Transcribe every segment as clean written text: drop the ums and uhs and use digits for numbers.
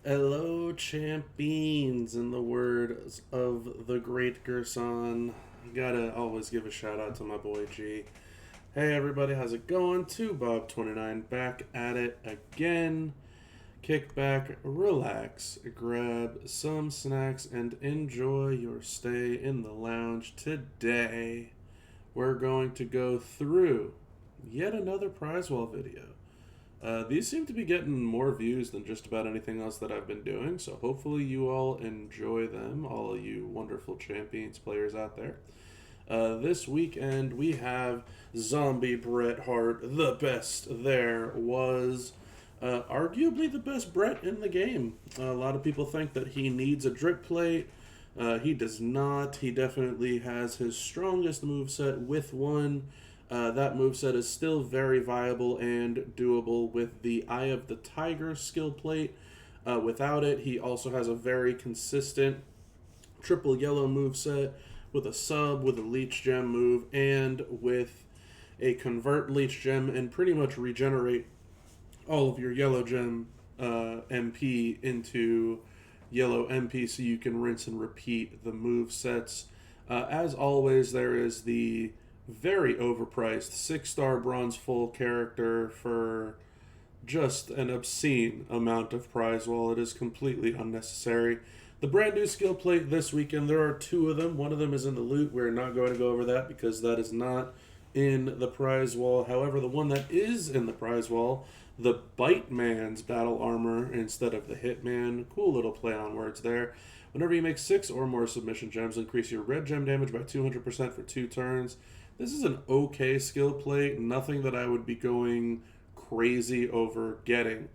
Hello, champions, in the words of the great Gerson. Gotta always give a shout out to my boy G. Hey, everybody, how's it going? 2Bob29 back at it again. Kick back, relax, grab some snacks, and enjoy your stay in the lounge. Today, we're going to go through yet another Prize Wall video. These seem to be getting more views than just about anything else that I've been doing, so hopefully you all enjoy them, all of you wonderful champions players out there. This weekend we have Zombie Bret Hart, the best there was. Arguably the best Bret in the game. A lot of people think that he needs a drip plate. He does not. He definitely has his strongest moveset with one. That moveset is still very viable and doable with the Eye of the Tiger skill plate. Without it, he also has a very consistent triple yellow moveset with a sub, with a leech gem move, and with a convert leech gem and pretty much regenerate all of your yellow gem MP into yellow MP so you can rinse and repeat the move sets. As always, there is the very overpriced 6-star bronze full character for just an obscene amount of prize wall. It is completely unnecessary. The brand new skill plate this weekend, there are two of them. One of them is in the loot. We're not going to go over that because that is not in the prize wall. However, the one that is in the prize wall, the Bite Man's battle armor instead of the Hitman. Cool little play on words there. Whenever you make 6 or more submission gems, increase your red gem damage by 200% for 2 turns. This is an okay skill plate, nothing that I would be going crazy over getting.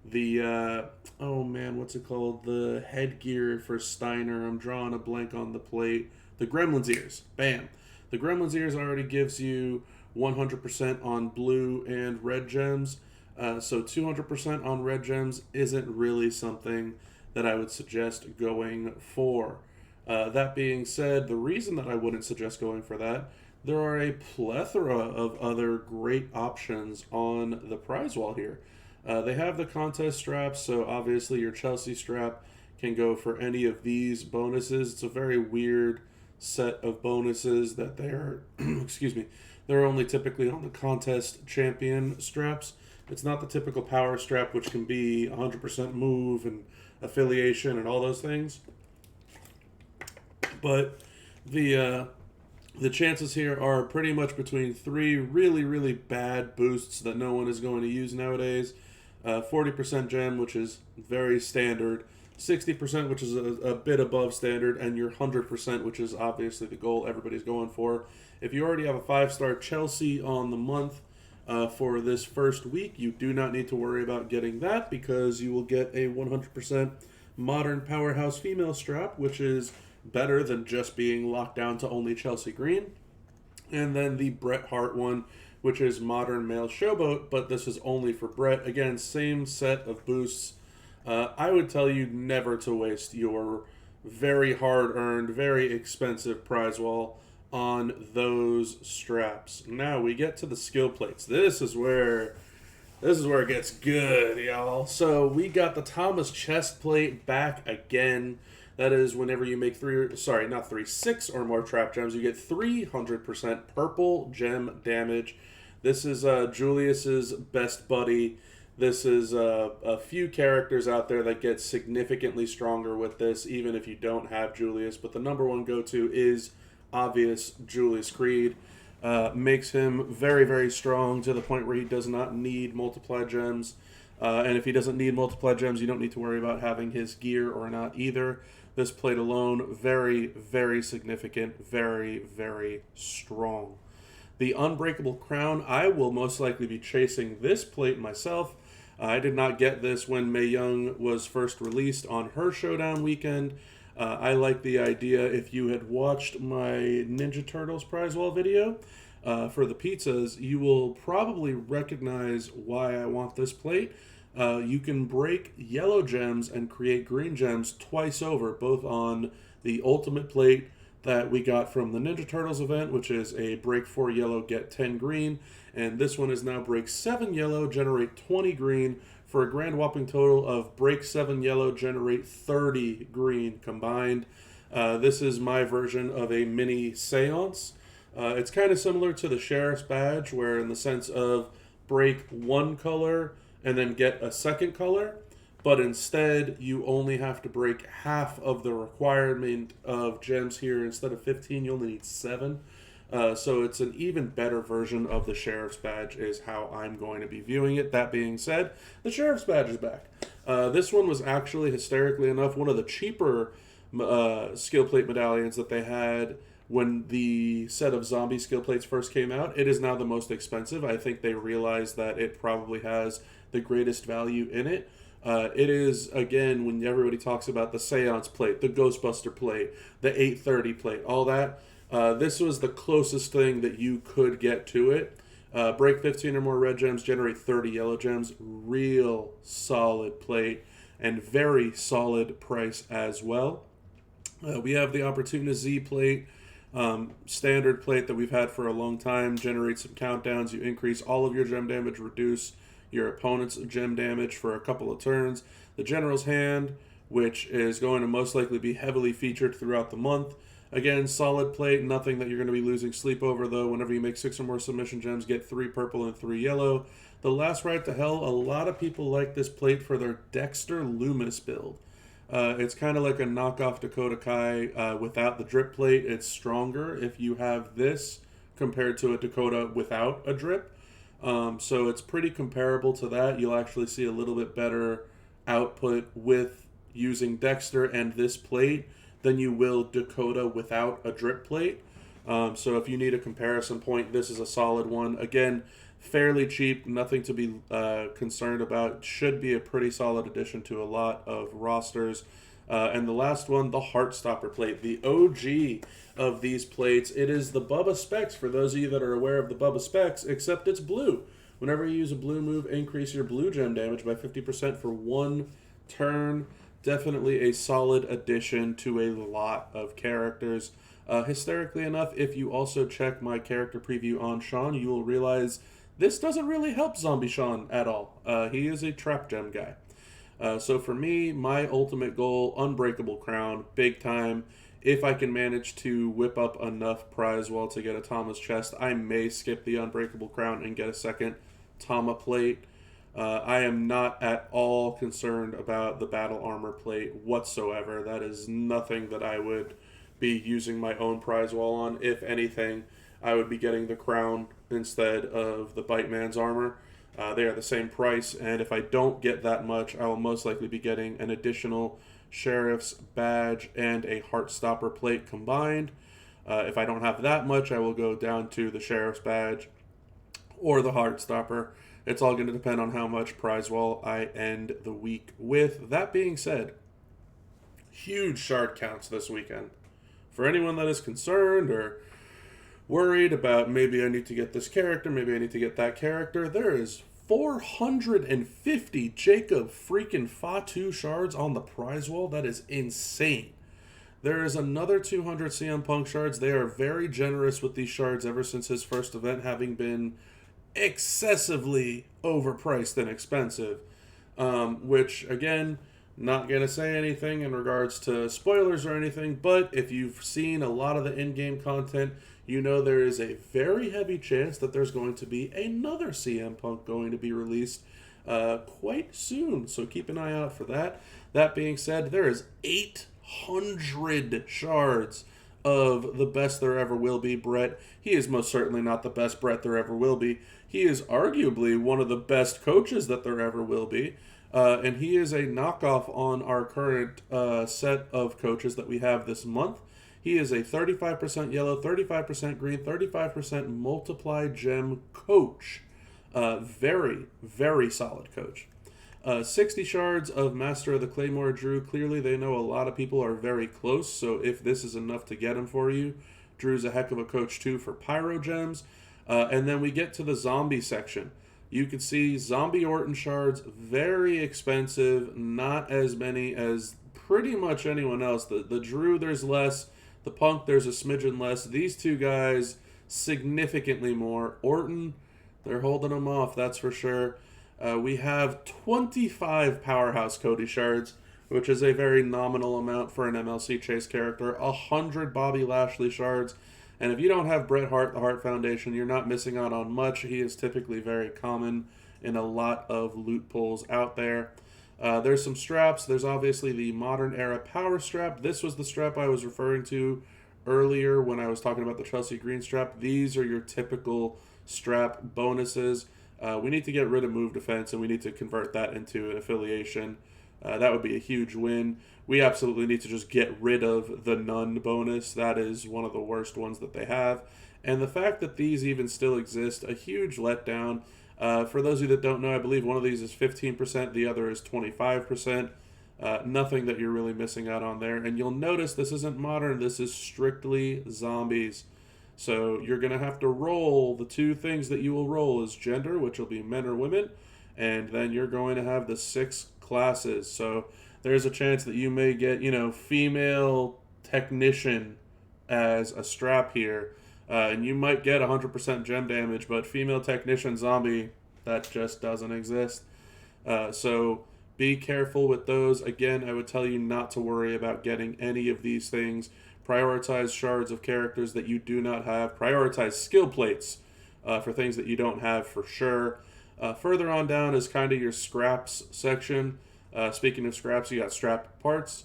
The, oh man, what's it called? The headgear for Steiner. I'm drawing a blank on the plate. The Gremlin's Ears. Bam. The Gremlin's Ears already gives you 100% on blue and red gems. So 200% on red gems isn't really something that I would suggest going for. That being said, the reason that I wouldn't suggest going for that, there are a plethora of other great options on the prize wall here. They have the contest straps, so obviously your Chelsea strap can go for any of these bonuses. It's a very weird set of bonuses that they're, excuse me, they're only typically on the contest champion straps. It's not the typical power strap, which can be 100% move and affiliation and all those things. But the chances here are pretty much between 3 really, really bad boosts that no one is going to use nowadays. 40% gem, which is very standard. 60%, which is a bit above standard. And your 100%, which is obviously the goal everybody's going for. If you already have a 5-star Chelsea on the month for this first week, you do not need to worry about getting that because you will get a 100% modern powerhouse female strap, which is better than just being locked down to only Chelsea green. And then the Bret Hart one, which is modern male showboat, but this is only for Bret. Again, same set of boosts. I would tell you never to waste your very hard-earned, very expensive prize wall on those straps. Now we get to the skill plates. This is where it gets good, y'all. So we got the Thomas chest plate back again. That is whenever you make 6 or more trap gems, you get 300% purple gem damage. This is Julius's best buddy. This is a few characters out there that get significantly stronger with this, even if you don't have Julius. But the number one go-to is obvious Julius Creed. Makes him very, very strong to the point where he does not need multiply gems. And if he doesn't need multiply gems, you don't need to worry about having his gear or not either. This plate alone, very, very significant, very, very strong. The Unbreakable Crown, I will most likely be chasing this plate myself. I did not get this when Mae Young was first released on her Showdown weekend. I like the idea, if you had watched my Ninja Turtles prize wall video for the pizzas, you will probably recognize why I want this plate. You can break yellow gems and create green gems twice over, both on the ultimate plate that we got from the Ninja Turtles event, which is a break 4 yellow, get 10 green, and this one is now break 7 yellow, generate 20 green for a grand whopping total of break 7 yellow, generate 30 green combined. This is my version of a mini seance. It's kind of similar to the Sheriff's Badge, where in the sense of break one color and then get a second color, but instead you only have to break half of the requirement of gems here. Instead of 15, you only need 7. So it's an even better version of the Sheriff's Badge is how I'm going to be viewing it. That being said, the Sheriff's Badge is back. This one was actually, hysterically enough, one of the cheaper skill plate medallions that they had when the set of zombie skill plates first came out. It is now the most expensive. I think they realized that it probably has the greatest value in it. It is, again, when everybody talks about the Seance plate, the Ghostbuster plate, the 830 plate, all that, this was the closest thing that you could get to it. Break 15 or more red gems, generate 30 yellow gems. Real solid plate and very solid price as well. We have the Opportunist Z plate, standard plate that we've had for a long time. Generate some countdowns. You increase all of your gem damage, reduce your opponent's gem damage for a couple of turns. The General's Hand, which is going to most likely be heavily featured throughout the month. Again, solid plate, nothing that you're going to be losing sleep over, though. Whenever you make 6 or more submission gems, get 3 purple and 3 yellow. The Last Ride to Hell, a lot of people like this plate for their Dexter Loomis build. It's kind of like a knockoff Dakota Kai without the drip plate. It's stronger if you have this compared to a Dakota without a drip. So it's pretty comparable to that. You'll actually see a little bit better output with using Dexter and this plate than you will Dakota without a drip plate. So if you need a comparison point, this is a solid one. Again, fairly cheap, nothing to be concerned about. Should be a pretty solid addition to a lot of rosters. And the last one, the Heartstopper plate, the OG of these plates. It is the Bubba Specs, for those of you that are aware of the Bubba Specs, except it's blue. Whenever you use a blue move, increase your blue gem damage by 50% for 1 turn. Definitely a solid addition to a lot of characters. Hysterically enough, if you also check my character preview on Sean, you will realize this doesn't really help Zombie Sean at all. He is a trap gem guy. So for me, my ultimate goal, Unbreakable Crown, big time. If I can manage to whip up enough Prize Wall to get a Tama's chest, I may skip the Unbreakable Crown and get a second Tama plate. I am not at all concerned about the Battle Armor plate whatsoever. That is nothing that I would be using my own Prize Wall on. If anything, I would be getting the Crown instead of the Bite Man's armor. They are the same price, and if I don't get that much, I will most likely be getting an additional Sheriff's Badge and a Heartstopper plate combined. If I don't have that much, I will go down to the Sheriff's Badge or the Heartstopper. It's all going to depend on how much Prize Wall I end the week with. That being said, huge shard counts this weekend. For anyone that is concerned or worried about maybe I need to get this character, maybe I need to get that character, there is 450 Jacob freaking Fatu shards on the Prize Wall. That is insane. There is another 200 CM Punk shards. They are very generous with these shards ever since his first event, having been excessively overpriced and expensive. Which, again, not going to say anything in regards to spoilers or anything, but if you've seen a lot of the in-game content, you know there is a very heavy chance that there's going to be another CM Punk going to be released quite soon, so keep an eye out for that. That being said, there is 800 shards of the best there ever will be Brett. He is most certainly not the best Brett there ever will be. He is arguably one of the best coaches that there ever will be. And he is a knockoff on our current set of coaches that we have this month. He is a 35% yellow, 35% green, 35% multiply gem coach. Very, very solid coach. 60 shards of Master of the Claymore Drew. Clearly, they know a lot of people are very close, so if this is enough to get him for you, Drew's a heck of a coach, too, for Pyro Gems. And then we get to the zombie section. You can see Zombie Orton shards, very expensive, not as many as pretty much anyone else. The Drew, there's less. The Punk, there's a smidgen less. These two guys, significantly more. Orton, they're holding him off, that's for sure. We have 25 Powerhouse Cody shards, which is a very nominal amount for an MLC Chase character, 100 Bobby Lashley shards, and if you don't have Bret Hart, the Hart Foundation, you're not missing out on much. He is typically very common in a lot of loot pulls out there. There's some straps. There's obviously the modern era power strap. This was the strap I was referring to earlier when I was talking about the Chelsea Green strap. These are your typical strap bonuses. We need to get rid of move defense, and we need to convert that into an affiliation. That would be a huge win. We absolutely need to just get rid of the none bonus. That is one of the worst ones that they have. And the fact that these even still exist, a huge letdown. For those of you that don't know, I believe one of these is 15%, the other is 25%. Nothing that you're really missing out on there. And you'll notice this isn't modern, this is strictly zombies. So you're going to have to roll, the two things that you will roll is gender, which will be men or women, and then you're going to have the 6 classes. So there's a chance that you may get, female technician as a strap here. And you might get 100% gem damage, but female technician zombie, that just doesn't exist. So be careful with those. Again, I would tell you not to worry about getting any of these things. Prioritize shards of characters that you do not have. Prioritize skill plates for things that you don't have for sure. Further on down is kind of your scraps section. Speaking of scraps, you got scrap parts.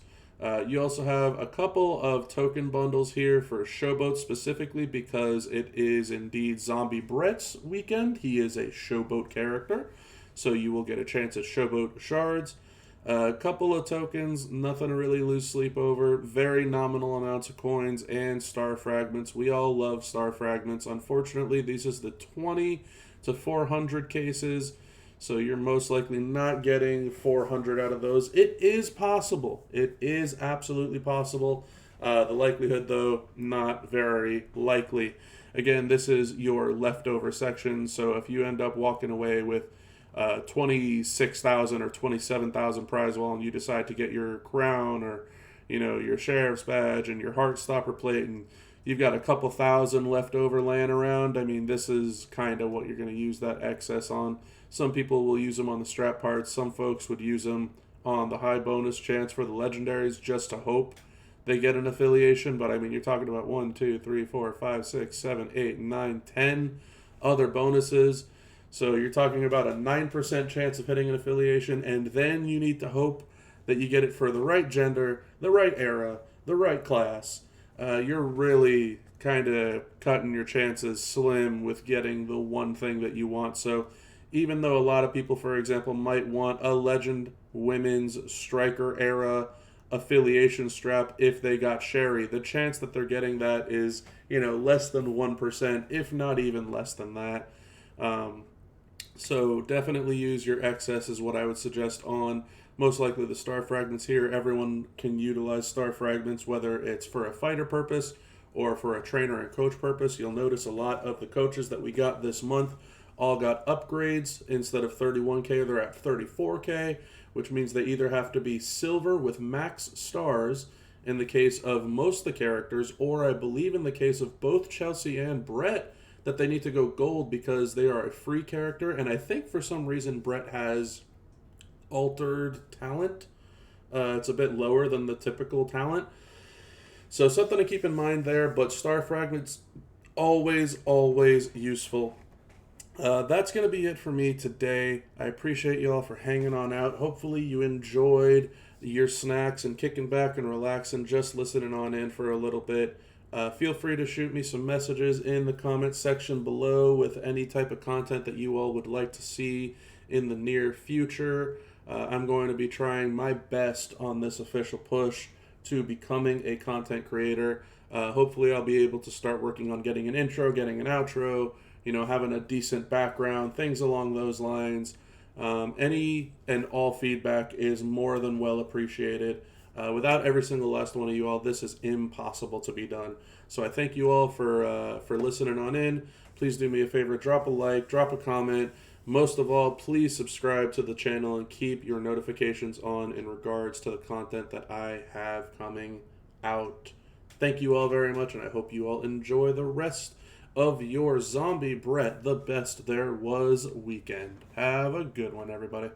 You also have a couple of token bundles here for Showboat specifically because it is indeed Zombie Brett's weekend. He is a Showboat character, so you will get a chance at Showboat shards. A couple of tokens, nothing to really lose sleep over. Very nominal amounts of coins and star fragments. We all love star fragments. Unfortunately, this is the 20 to 400 cases. So you're most likely not getting 400 out of those. It is possible. It is absolutely possible. The likelihood, though, not very likely. Again, this is your leftover section. So if you end up walking away with 26,000 or 27,000 prize wall and you decide to get your crown or, your sheriff's badge and your heart stopper plate and you've got a couple thousand left over laying around, I mean, this is kind of what you're going to use that excess on. Some people will use them on the strap parts. Some folks would use them on the high bonus chance for the legendaries just to hope they get an affiliation. But, I mean, you're talking about 1, 2, 3, 4, 5, 6, 7, 8, 9, 10 other bonuses. So you're talking about a 9% chance of hitting an affiliation, and then you need to hope that you get it for the right gender, the right era, the right class. You're really kind of cutting your chances slim with getting the one thing that you want. So even though a lot of people, for example, might want a Legend Women's Striker era affiliation strap if they got Sherry, the chance that they're getting that is, less than 1%, if not even less than that. So definitely use your excess is what I would suggest on most likely the star fragments here. Everyone can utilize star fragments, whether it's for a fighter purpose or for a trainer and coach purpose. You'll notice a lot of the coaches that we got this month all got upgrades. Instead of 31K, they're at 34K, which means they either have to be silver with max stars in the case of most of the characters, or I believe in the case of both Chelsea and Brett, that they need to go gold because they are a free character. And I think for some reason Brett has altered talent. It's a bit lower than the typical talent. So something to keep in mind there, but star fragments, always useful. That's going to be it for me today. I appreciate you all for hanging on out. Hopefully you enjoyed your snacks and kicking back and relaxing, just listening on in for a little bit. Feel free to shoot me some messages in the comments section below with any type of content that you all would like to see in the near future. I'm going to be trying my best on this official push to becoming a content creator. Hopefully I'll be able to start working on getting an intro, getting an outro, having a decent background, things along those lines. Any and all feedback is more than well appreciated. Without every single last one of you all, this is impossible to be done. So I thank you all for listening on in. Please do me a favor, drop a like, drop a comment. Most of all, please subscribe to the channel and keep your notifications on in regards to the content that I have coming out. Thank you all very much, and I hope you all enjoy the rest of your Zombie Brett, the best there was weekend. Have a good one, everybody.